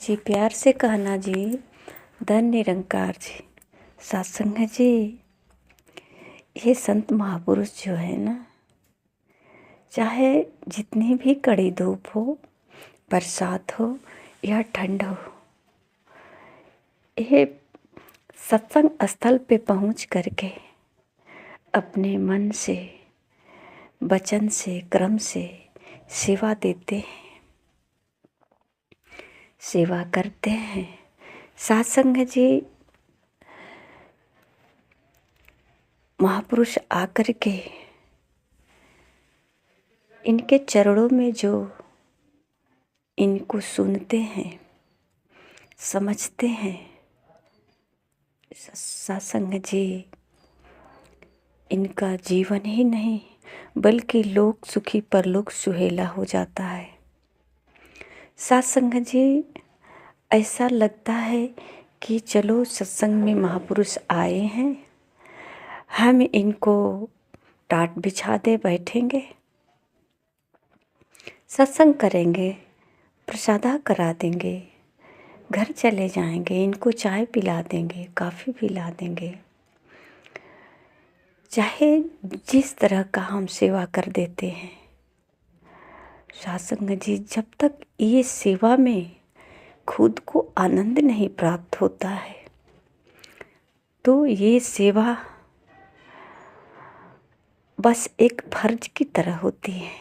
जी प्यार से कहना जी, धन निरंकार जी। सत्संग जी, ये संत महापुरुष जो है ना, चाहे जितनी भी कड़ी धूप हो, बरसात हो या ठंड हो, ये सत्संग स्थल पे पहुंच करके अपने मन से, वचन से, क्रम से सेवा देते हैं, सेवा करते हैं। सत्संग जी, महापुरुष आकर के इनके चरणों में जो इनको सुनते हैं, समझते हैं, सत्संग जी इनका जीवन ही नहीं बल्कि लोक सुखी परलोक सुहेला हो जाता है। सत्संग जी, ऐसा लगता है कि चलो सत्संग में महापुरुष आए हैं, हम इनको टाट बिछा दे बैठेंगे, सत्संग करेंगे, प्रसादा करा देंगे, घर चले जाएंगे, इनको चाय पिला देंगे, कॉफ़ी पिला देंगे, चाहे जिस तरह का हम सेवा कर देते हैं। सत्संग जी, जब तक ये सेवा में खुद को आनंद नहीं प्राप्त होता है तो ये सेवा बस एक फर्ज की तरह होती है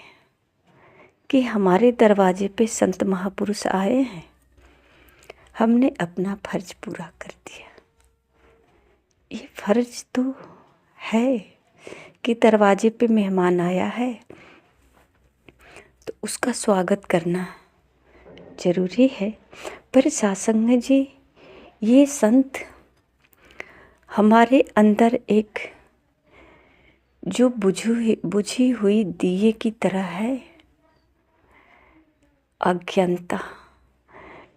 कि हमारे दरवाजे पे संत महापुरुष आए हैं, हमने अपना फर्ज पूरा कर दिया। ये फर्ज तो है कि दरवाजे पे मेहमान आया है तो उसका स्वागत करना जरूरी है। पर सत्संग जी, ये संत हमारे अंदर एक जो बुझी हुई दिए की तरह है, अज्ञानता,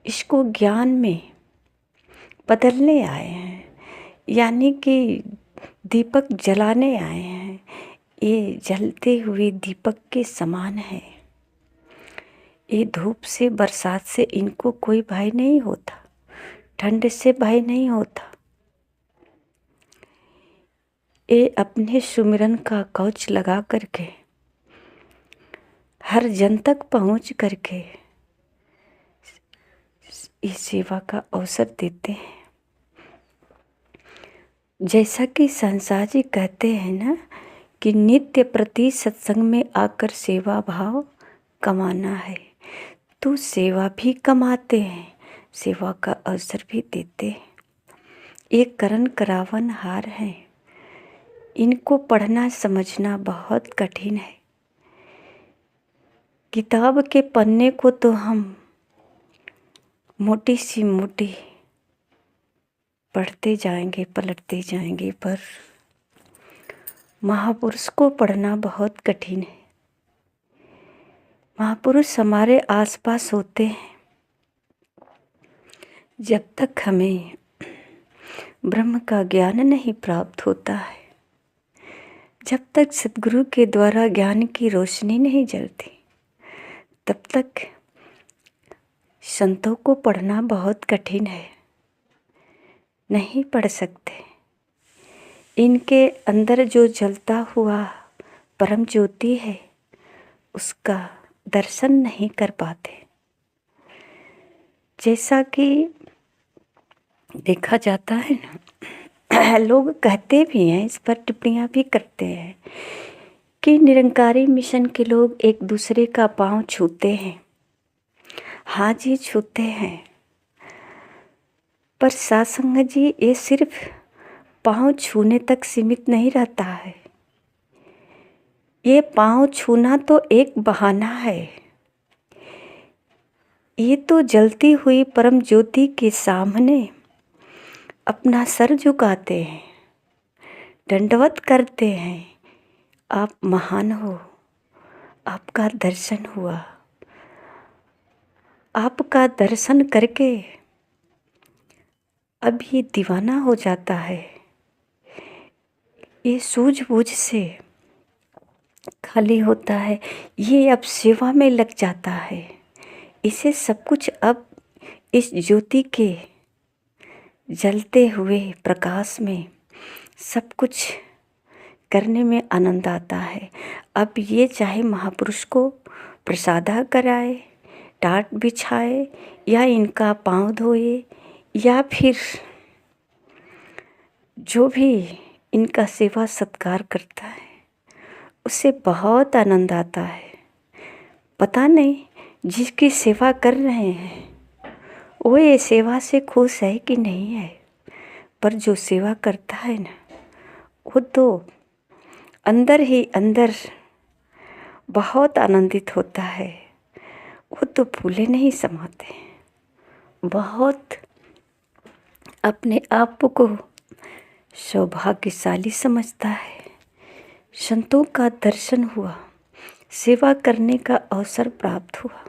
इसको ज्ञान में बदलने आए हैं, यानी कि दीपक जलाने आए हैं। ये जलते हुए दीपक के समान है। ये धूप से, बरसात से इनको कोई भय नहीं होता, ठंड से भय नहीं होता। ये अपने सुमिरन का कवच लगा करके हर जन तक पहुँच करके इस सेवा का अवसर देते हैं। जैसा कि संसार जी कहते हैं ना कि नित्य प्रति सत्संग में आकर सेवा भाव कमाना है, तो सेवा भी कमाते हैं, सेवा का अवसर भी देते हैं। ये करण करावन हार हैं, इनको पढ़ना समझना बहुत कठिन है। किताब के पन्ने को तो हम मोटी सी मोटी पढ़ते जाएंगे, पलटते जाएंगे, पर महापुरुष को पढ़ना बहुत कठिन है। महापुरुष हमारे आसपास होते हैं जब तक हमें ब्रह्म का ज्ञान नहीं प्राप्त होता है, जब तक सद्गुरु के द्वारा ज्ञान की रोशनी नहीं जलती, तब तक संतों को पढ़ना बहुत कठिन है, नहीं पढ़ सकते। इनके अंदर जो जलता हुआ परम ज्योति है, उसका दर्शन नहीं कर पाते। जैसा कि देखा जाता है ना, लोग कहते भी हैं, इस पर टिप्पणियाँ भी करते हैं कि निरंकारी मिशन के लोग एक दूसरे का पाँव छूते हैं। हाँ जी, छूते हैं, पर सत्संग जी, ये सिर्फ पाँव छूने तक सीमित नहीं रहता है। ये पाँव छूना तो एक बहाना है। ये तो जलती हुई परम ज्योति के सामने अपना सर झुकाते हैं, दंडवत करते हैं, आप महान हो, आपका दर्शन हुआ। आपका दर्शन करके अब ये दीवाना हो जाता है, ये सूझबूझ से खाली होता है, ये अब सेवा में लग जाता है। इसे सब कुछ अब इस ज्योति के जलते हुए प्रकाश में सब कुछ करने में आनंद आता है। अब ये चाहे महापुरुष को प्रसादा कराए, टाट बिछाए, या इनका पाँव धोए, या फिर जो भी इनका सेवा सत्कार करता है, उससे बहुत आनंद आता है। पता नहीं जिसकी सेवा कर रहे हैं वो ये सेवा से खुश है कि नहीं है, पर जो सेवा करता है ना, वो तो अंदर ही अंदर बहुत आनंदित होता है। वो तो फूले नहीं समाते, बहुत अपने आप को सौभाग्यशाली समझता है। संतों का दर्शन हुआ, सेवा करने का अवसर प्राप्त हुआ,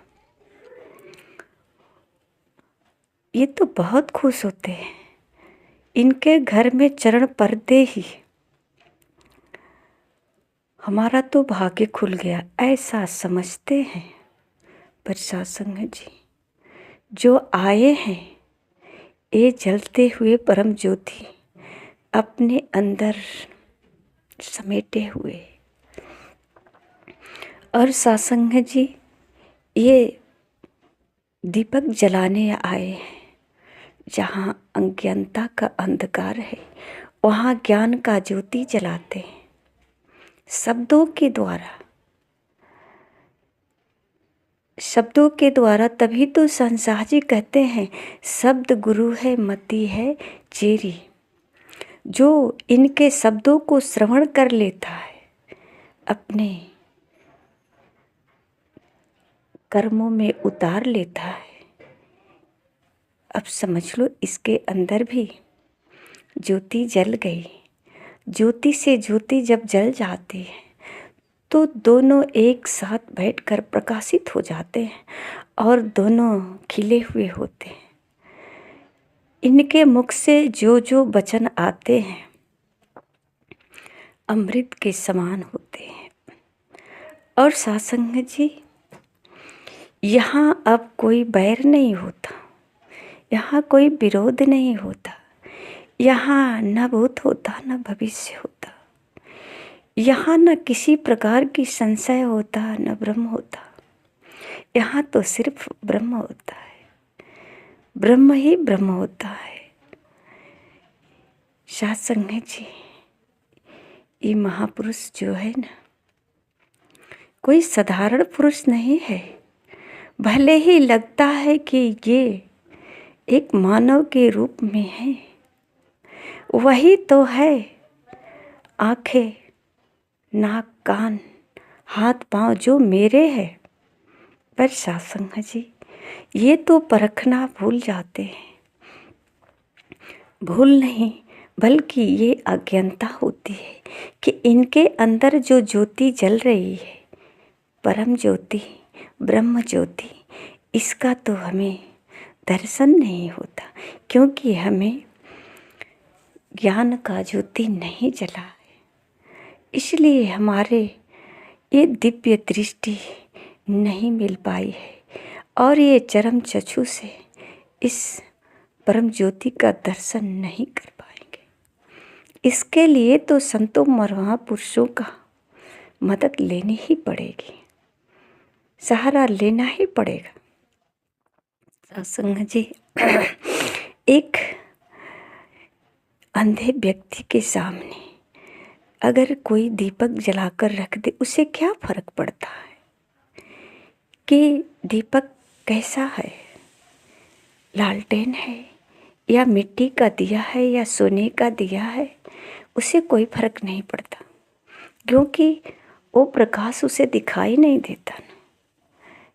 ये तो बहुत खुश होते हैं। इनके घर में चरण पड़ते ही हमारा तो भाग्य खुल गया, ऐसा समझते हैं। पर सत्संग जी जो आए हैं, ये जलते हुए परम ज्योति अपने अंदर समेटे हुए, और सत्संग जी ये दीपक जलाने आए हैं। जहाँ अज्ञानता का अंधकार है, वहाँ ज्ञान का ज्योति जलाते हैं शब्दों के द्वारा। शब्दों के द्वारा तभी तो संसार जी कहते हैं, शब्द गुरु है मति है चेरी। जो इनके शब्दों को श्रवण कर लेता है, अपने कर्मों में उतार लेता है। अब समझ लो, इसके अंदर भी ज्योति जल गई। ज्योति से ज्योति जब जल जाती है तो दोनों एक साथ बैठकर प्रकाशित हो जाते हैं और दोनों खिले हुए होते हैं। इनके मुख से जो जो वचन आते हैं अमृत के समान होते हैं। और सत्संग जी यहाँ अब कोई बैर नहीं होता, यहाँ कोई विरोध नहीं होता, यहाँ न भूत होता न भविष्य होता, यहाँ न किसी प्रकार की संशय होता न ब्रह्म होता। यहाँ तो सिर्फ ब्रह्म होता है, ब्रह्म ही ब्रह्म होता है। सत्संग जी ये महापुरुष जो है ना, कोई साधारण पुरुष नहीं है। भले ही लगता है कि ये एक मानव के रूप में है, वही तो है। आंखें, नाक, कान, हाथ पांव जो मेरे हैं। पर सत्संग जी ये तो परखना भूल जाते हैं। भूल नहीं, बल्कि ये अज्ञानता होती है कि इनके अंदर जो ज्योति जल रही है, परम ज्योति, ब्रह्म ज्योति, इसका तो हमें दर्शन नहीं होता, क्योंकि हमें ज्ञान का ज्योति नहीं जला है। इसलिए हमारे ये दिव्य दृष्टि नहीं मिल पाई है और ये चरम चक्षु से इस परम ज्योति का दर्शन नहीं कर पाएंगे। इसके लिए तो संतों महापुरुषों का मदद लेनी ही पड़ेगी, सहारा लेना ही पड़ेगा। सत्संग जी एक अंधे व्यक्ति के सामने अगर कोई दीपक जलाकर रख दे, उसे क्या फर्क पड़ता है कि दीपक कैसा है, लालटेन है या मिट्टी का दिया है या सोने का दिया है, उसे कोई फर्क नहीं पड़ता, क्योंकि वो प्रकाश उसे दिखाई नहीं देता ना।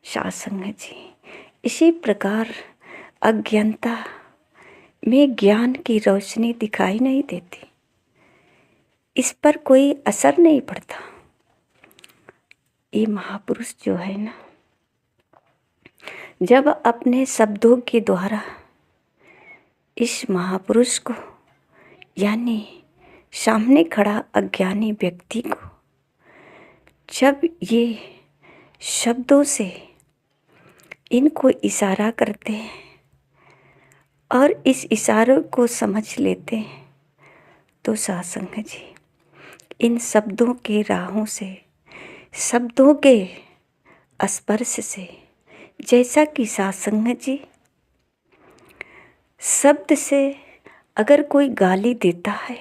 सत्संग जी इसी प्रकार अज्ञानता में ज्ञान की रोशनी दिखाई नहीं देती, इस पर कोई असर नहीं पड़ता। ये महापुरुष जो है ना, जब अपने शब्दों के द्वारा इस महापुरुष को, यानी सामने खड़ा अज्ञानी व्यक्ति को, जब ये शब्दों से इनको इशारा करते हैं और इस इशारों को समझ लेते हैं तो सत्संग जी इन शब्दों के राहों से, शब्दों के स्पर्श से, जैसा कि सत्संग जी शब्द से अगर कोई गाली देता है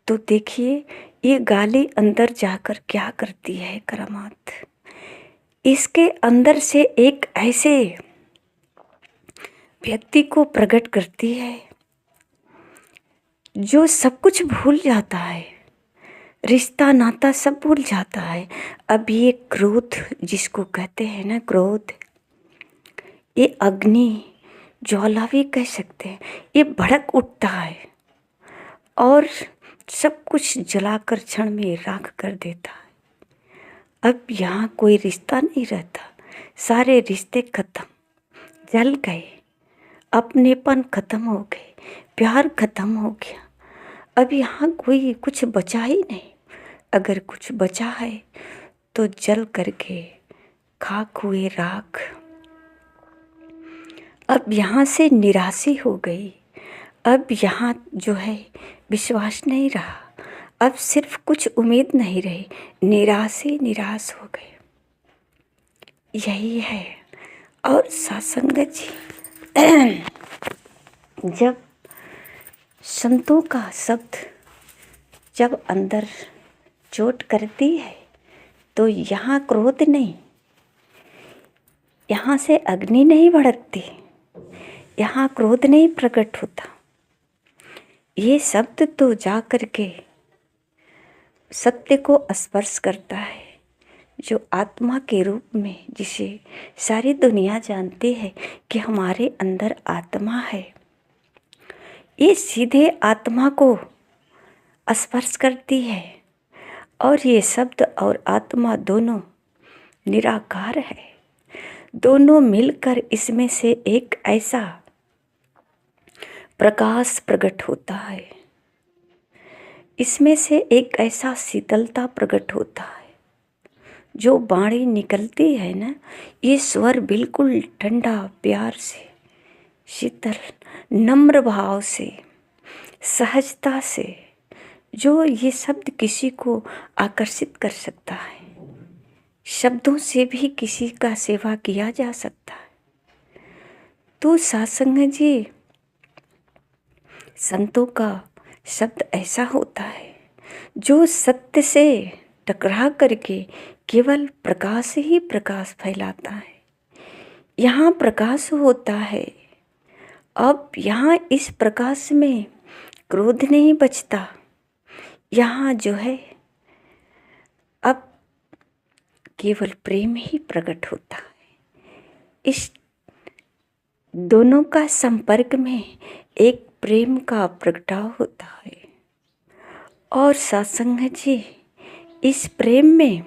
तो देखिए ये गाली अंदर जाकर क्या करती है करामात। इसके अंदर से एक ऐसे व्यक्ति को प्रकट करती है जो सब कुछ भूल जाता है, रिश्ता नाता सब भूल जाता है। अब ये क्रोध जिसको कहते हैं ना, क्रोध, ये अग्नि ज्वाला भी कह सकते हैं, ये भड़क उठता है और सब कुछ जलाकर क्षण में राख कर देता है। अब यहाँ कोई रिश्ता नहीं रहता, सारे रिश्ते खत्म, जल गए, अपनेपन खत्म हो गए, प्यार खत्म हो गया। अब यहाँ कोई कुछ बचा ही नहीं। अगर कुछ बचा है तो जल करके खाक हुए राख। अब यहाँ से निराशी हो गई। अब यहाँ जो है विश्वास नहीं रहा, अब सिर्फ कुछ उम्मीद नहीं रही, निराश हो गए। यही है। और सत्संग जी जब संतों का शब्द जब अंदर चोट करती है तो यहाँ क्रोध नहीं, यहाँ से अग्नि नहीं भड़कती, यहाँ क्रोध नहीं प्रकट होता। ये शब्द तो जा कर के सत्य को स्पर्श करता है, जो आत्मा के रूप में, जिसे सारी दुनिया जानती है कि हमारे अंदर आत्मा है। ये सीधे आत्मा को स्पर्श करती है और ये शब्द और आत्मा दोनों निराकार है। दोनों मिलकर इसमें से एक ऐसा प्रकाश प्रकट होता है, इसमें से एक ऐसा शीतलता प्रकट होता है। जो वाणी निकलती है ना, ये स्वर बिल्कुल ठंडा, प्यार से, शीतल, नम्र भाव से, सहजता से, जो ये शब्द किसी को आकर्षित कर सकता है। शब्दों से भी किसी का सेवा किया जा सकता है। तो सत्संग जी संतों का शब्द ऐसा होता है जो सत्य से टकरा करके केवल प्रकाश ही प्रकाश फैलाता है। यहाँ प्रकाश होता है। अब यहाँ इस प्रकाश में क्रोध नहीं बचता, यहाँ जो है अब केवल प्रेम ही प्रकट होता है। इस दोनों का संपर्क में एक प्रेम का प्रगटाव होता है। और सत्संग जी इस प्रेम में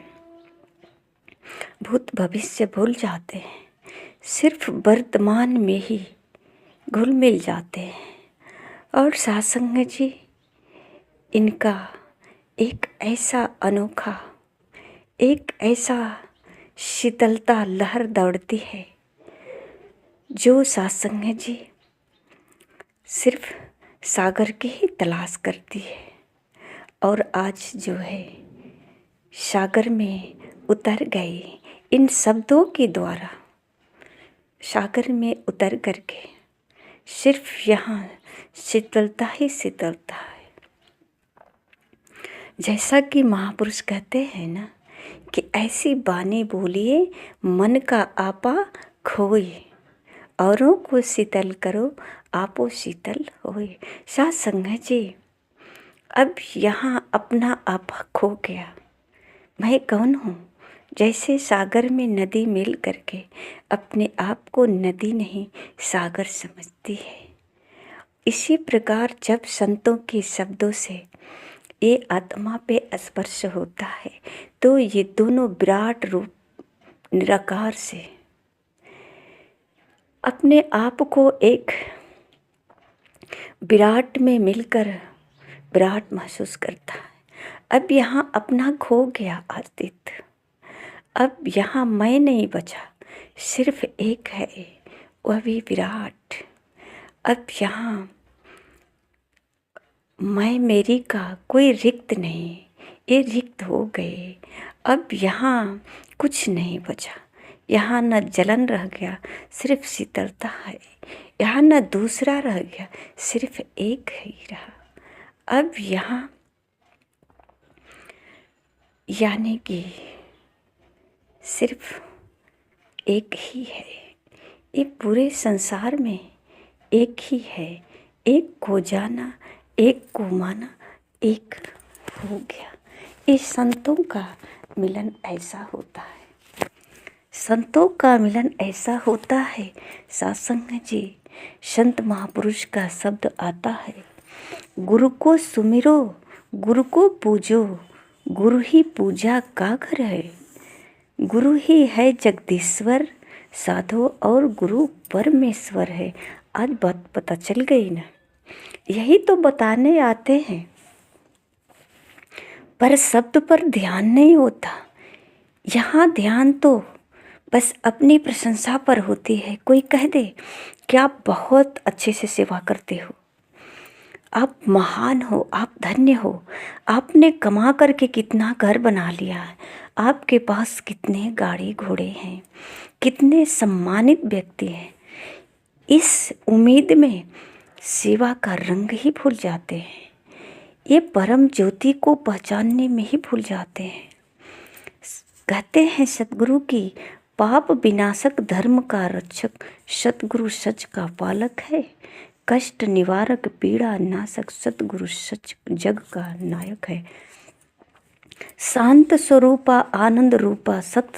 भूत भविष्य भूल जाते हैं, सिर्फ वर्तमान में ही घुल मिल जाते हैं। और सत्संग जी इनका एक ऐसा अनोखा, एक ऐसा शीतलता लहर दौड़ती है जो सत्संग जी सिर्फ सागर की ही तलाश करती है। और आज जो है सागर में उतर गए इन शब्दों के द्वारा, सागर में उतर करके सिर्फ यहाँ शीतलता ही शीतलता है। जैसा कि महापुरुष कहते हैं ना कि ऐसी बानी बोलिए मन का आपा खोए, औरों को शीतल करो आपो शीतल होए। सत्संग जी अब यहाँ अपना आपा खो गया। मैं कौन हूँ? जैसे सागर में नदी मिल करके अपने आप को नदी नहीं सागर समझती है, इसी प्रकार जब संतों के शब्दों से ये आत्मा पे स्पर्श होता है तो ये दोनों विराट रूप निराकार से अपने आप को एक विराट में मिलकर विराट महसूस करता है। अब यहाँ अपना खो गया अस्तित्व, अब यहाँ मैं नहीं बचा, सिर्फ एक है, वह भी विराट। अब यहाँ मैं मेरी का कोई रिक्त नहीं, ये रिक्त हो गए। अब यहाँ कुछ नहीं बचा, यहाँ न जलन रह गया, सिर्फ शीतलता है। यहाँ न दूसरा रह गया, सिर्फ एक ही रहा। अब यहाँ यानी कि सिर्फ एक ही है। ये पूरे संसार में एक ही है। एक को जाना, एक को माना, एक हो गया। इस संतों का मिलन ऐसा होता है, संतों का मिलन ऐसा होता है। सत्संग जी, संत महापुरुष का शब्द आता है, गुरु को सुमिरो, गुरु को पूजो, गुरु ही पूजा का घर है। गुरु ही है जगदीश्वर, साधो और गुरु परमेश्वर है। आज बात पता चल गई ना, यही तो बताने आते हैं, पर शब्द पर ध्यान नहीं होता। यहाँ ध्यान तो बस अपनी प्रशंसा पर होती है। कोई कह दे कि आप बहुत अच्छे से सेवा करते हो, आप महान हो, आप धन्य हो, आपने कमा करके कितना घर बना लिया है, आपके पास कितने गाड़ी घोड़े हैं, कितने सम्मानित व्यक्ति हैं। इस उम्मीद में सेवा का रंग ही भूल जाते हैं, ये परम ज्योति को पहचानने में ही भूल जाते हैं। कहते हैं सतगुरु की पाप विनाशक, धर्म का रक्षक, सतगुरु सच का पालक है, कष्ट निवारक, पीड़ा नाशक, सतगुरु सच जग का नायक है। शांत स्वरूपा, आनंद रूपा, सत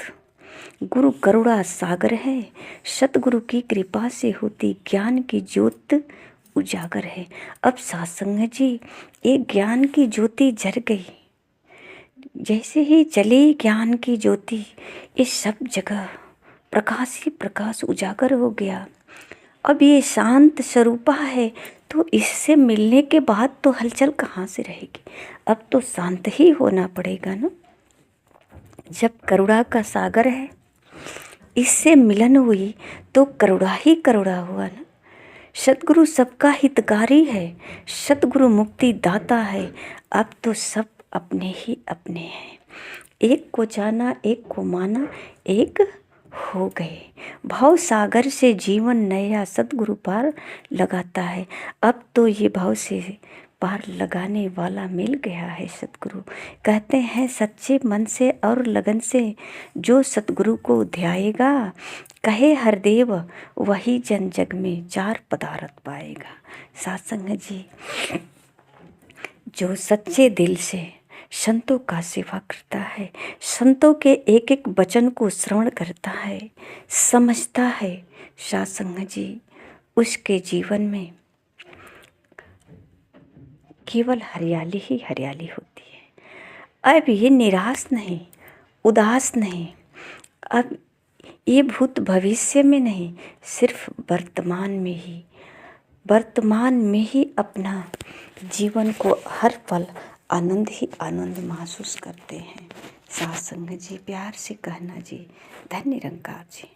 गुरु करुणा सागर है। सतगुरु की कृपा से होती ज्ञान की ज्योत उजागर है। अब सत्संग जी, ये ज्ञान की ज्योति जल गई। जैसे ही जली ज्ञान की ज्योति, इस सब जगह प्रकाश ही प्रकाश उजागर हो गया। अब ये शांत स्वरूपा है, तो इससे मिलने के बाद तो हलचल कहाँ से रहेगी। अब तो शांत ही होना पड़ेगा ना। जब करुणा का सागर है, इससे मिलन हुई तो करुणा ही करुणा हुआ ना। सतगुरु सबका हितकारी है, सतगुरु मुक्ति दाता है। अब तो सब अपने ही अपने हैं। एक को जाना, एक को माना, एक हो गए। भाव सागर से जीवन नया सतगुरु पार लगाता है। अब तो ये भाव से पार लगाने वाला मिल गया है सतगुरु। कहते हैं सच्चे मन से और लगन से जो सतगुरु को ध्याएगा, कहे हरदेव वही जन जग में चार पदार्थ पाएगा। सत्संग जी, जो सच्चे दिल से संतों का सेवा करता है, संतों के एक एक वचन को श्रवण करता है, समझता है, सत्संग जी, उसके जीवन में केवल हरियाली ही हरियाली होती है। अब ये निराश नहीं, उदास नहीं, अब ये भूत भविष्य में नहीं, सिर्फ वर्तमान में ही अपना जीवन को हर पल आनंद ही आनंद महसूस करते हैं। सत्संग जी, प्यार से कहना जी, धन्य निरंकार जी।